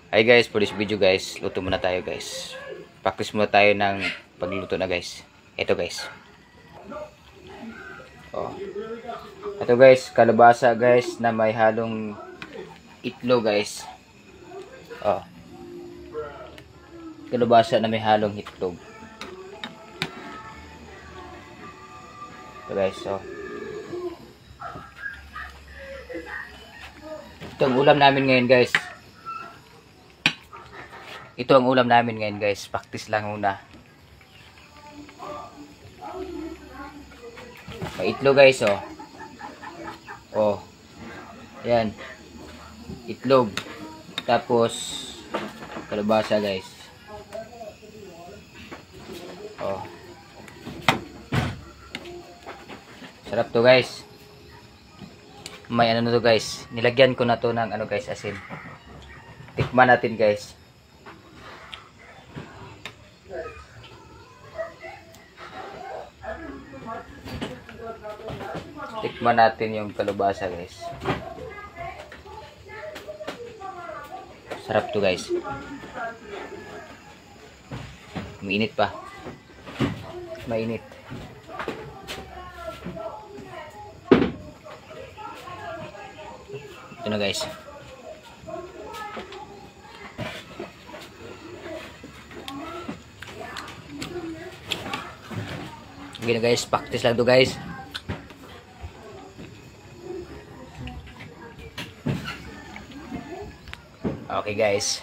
Hi guys, for this video guys, luto muna tayo guys. Practice muna tayo ng pagluto na guys. Ito guys. Oh. Ito guys, kalabasa guys na may halong itlog guys. Oh. Kalabasa na may halong itlog. Ito guys, oh. Ito ang ulam namin ngayon guys. Ito ang ulam namin ngayon guys. Practice lang muna. May itlog guys, oh. Oh. Yan. Itlog. Tapos kalabasa guys. Oh. Sarap to guys. May ano to guys. Nilagyan ko na to ng ano guys, asin. Tikman natin guys. Tikman natin yung kalabasa guys. Sarap to guys. Mainit pa. Mainit. Ito na guys. Okay na guys, practice lang to guys. Okay guys.